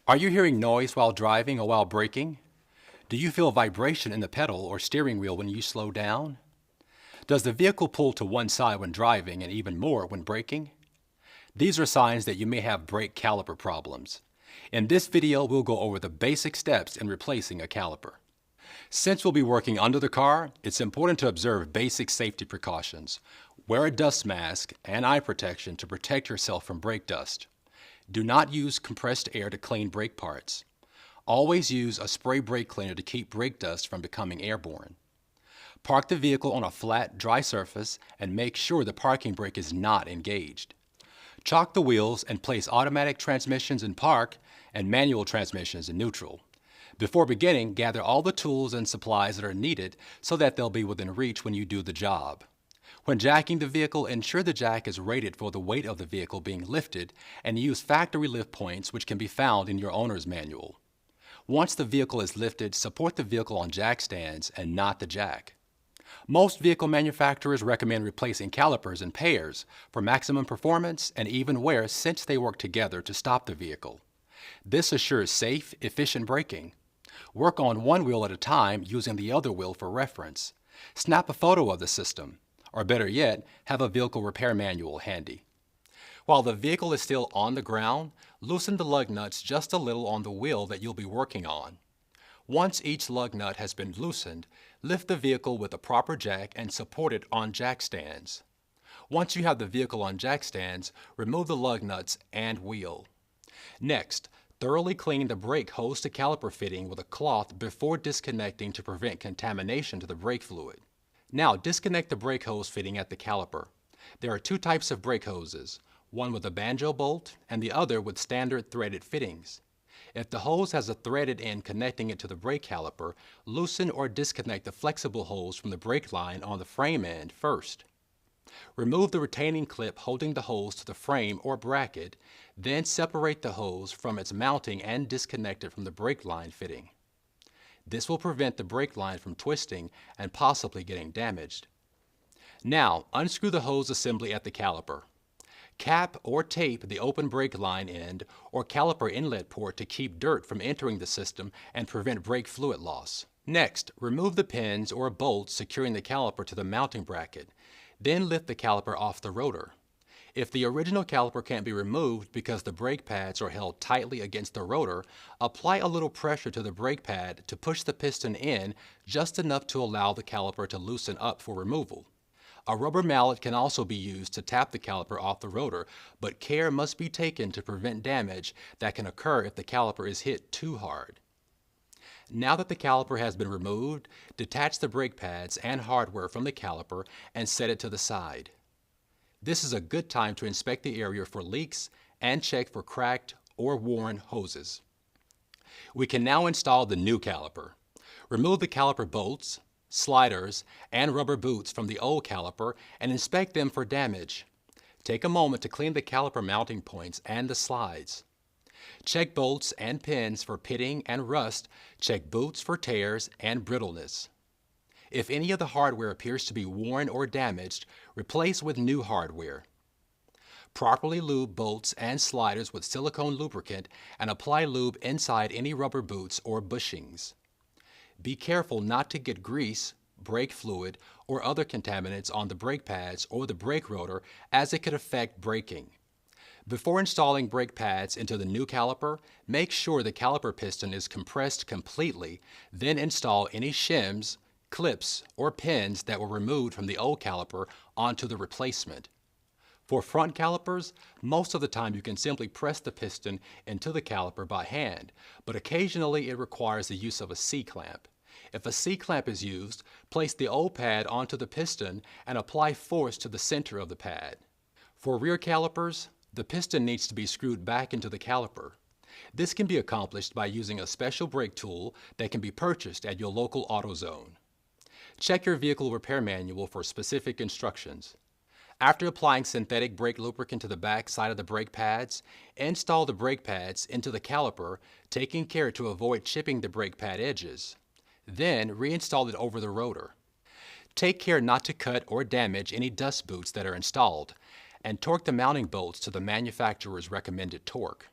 Are you hearing noise while driving or while braking? Do you feel vibration in the pedal or steering wheel when you slow down? Does the vehicle pull to one side when driving and even more when braking? These are signs that you may have brake caliper problems. In this video, we'll go over the basic steps in replacing a caliper. Since we'll be working under the car, it's important to observe basic safety precautions. Wear a dust mask and eye protection to protect yourself from brake dust. Do not use compressed air to clean brake parts. Always use a spray brake cleaner to keep brake dust from becoming airborne. Park the vehicle on a flat, dry surface and make sure the parking brake is not engaged. Chock the wheels and place automatic transmissions in park and manual transmissions in neutral. Before beginning, gather all the tools and supplies that are needed so that they'll be within reach when you do the job. When jacking the vehicle, ensure the jack is rated for the weight of the vehicle being lifted and use factory lift points which can be found in your owner's manual. Once the vehicle is lifted, support the vehicle on jack stands and not the jack. Most vehicle manufacturers recommend replacing calipers in pairs for maximum performance and even wear since they work together to stop the vehicle. This assures safe, efficient braking. Work on one wheel at a time using the other wheel for reference. Snap a photo of the system, or better yet, have a vehicle repair manual handy. While the vehicle is still on the ground, loosen the lug nuts just a little on the wheel that you'll be working on. Once each lug nut has been loosened, lift the vehicle with a proper jack and support it on jack stands. Once you have the vehicle on jack stands, remove the lug nuts and wheel. Next, thoroughly clean the brake hose to caliper fitting with a cloth before disconnecting to prevent contamination to the brake fluid. Now disconnect the brake hose fitting at the caliper. There are two types of brake hoses, one with a banjo bolt and the other with standard threaded fittings. If the hose has a threaded end connecting it to the brake caliper, loosen or disconnect the flexible hose from the brake line on the frame end first. Remove the retaining clip holding the hose to the frame or bracket, then separate the hose from its mounting and disconnect it from the brake line fitting. This will prevent the brake line from twisting and possibly getting damaged. Now, unscrew the hose assembly at the caliper. Cap or tape the open brake line end or caliper inlet port to keep dirt from entering the system and prevent brake fluid loss. Next, remove the pins or bolts securing the caliper to the mounting bracket. Then lift the caliper off the rotor. If the original caliper can't be removed because the brake pads are held tightly against the rotor, apply a little pressure to the brake pad to push the piston in just enough to allow the caliper to loosen up for removal. A rubber mallet can also be used to tap the caliper off the rotor, but care must be taken to prevent damage that can occur if the caliper is hit too hard. Now that the caliper has been removed, detach the brake pads and hardware from the caliper and set it to the side. This is a good time to inspect the area for leaks and check for cracked or worn hoses. We can now install the new caliper. Remove the caliper bolts, sliders, and rubber boots from the old caliper and inspect them for damage. Take a moment to clean the caliper mounting points and the slides. Check bolts and pins for pitting and rust. Check boots for tears and brittleness. If any of the hardware appears to be worn or damaged, replace with new hardware. Properly lube bolts and sliders with silicone lubricant and apply lube inside any rubber boots or bushings. Be careful not to get grease, brake fluid, or other contaminants on the brake pads or the brake rotor as it could affect braking. Before installing brake pads into the new caliper, make sure the caliper piston is compressed completely, then install any shims, clips, or pins that were removed from the old caliper onto the replacement. For front calipers, most of the time you can simply press the piston into the caliper by hand, but occasionally it requires the use of a C-clamp. If a C-clamp is used, place the old pad onto the piston and apply force to the center of the pad. For rear calipers, the piston needs to be screwed back into the caliper. This can be accomplished by using a special brake tool that can be purchased at your local AutoZone. Check your vehicle repair manual for specific instructions. After applying synthetic brake lubricant to the back side of the brake pads, install the brake pads into the caliper, taking care to avoid chipping the brake pad edges. Then reinstall it over the rotor. Take care not to cut or damage any dust boots that are installed, and torque the mounting bolts to the manufacturer's recommended torque.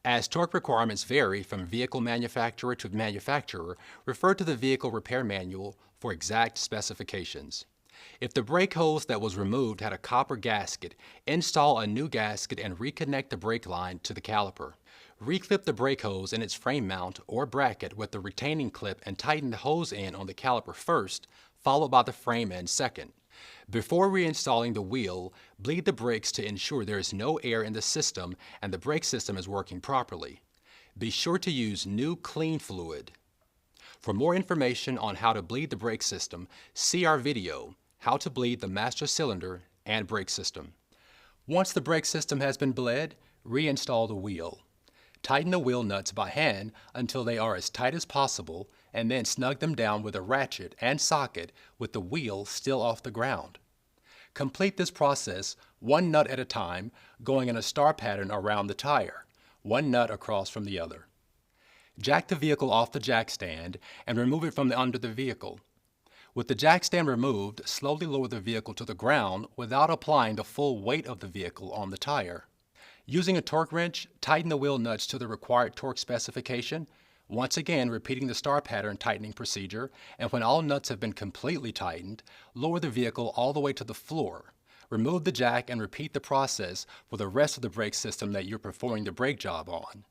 As torque requirements vary from vehicle manufacturer to manufacturer, refer to the vehicle repair manual for exact specifications. If the brake hose that was removed had a copper gasket, install a new gasket and reconnect the brake line to the caliper. Reclip the brake hose in its frame mount or bracket with the retaining clip and tighten the hose end on the caliper first, followed by the frame end second. Before reinstalling the wheel, bleed the brakes to ensure there is no air in the system and the brake system is working properly. Be sure to use new clean fluid. For more information on how to bleed the brake system, see our video, How to Bleed the Master Cylinder and Brake System. Once the brake system has been bled, reinstall the wheel. Tighten the wheel nuts by hand until they are as tight as possible and then snug them down with a ratchet and socket with the wheel still off the ground. Complete this process one nut at a time, going in a star pattern around the tire, one nut across from the other. Jack the vehicle off the jack stand and remove it from under the vehicle. With the jack stand removed, slowly lower the vehicle to the ground without applying the full weight of the vehicle on the tire. Using a torque wrench, tighten the wheel nuts to the required torque specification, once again repeating the star pattern tightening procedure, and when all nuts have been completely tightened, lower the vehicle all the way to the floor. Remove the jack and repeat the process for the rest of the brake system that you're performing the brake job on.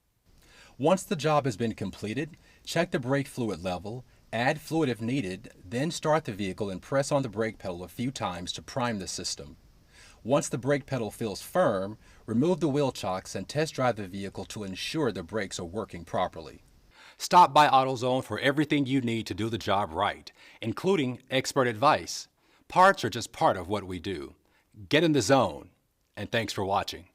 Once the job has been completed, check the brake fluid level, add fluid if needed, then start the vehicle and press on the brake pedal a few times to prime the system. Once the brake pedal feels firm, remove the wheel chocks and test drive the vehicle to ensure the brakes are working properly. Stop by AutoZone for everything you need to do the job right, including expert advice. Parts are just part of what we do. Get in the zone, and thanks for watching.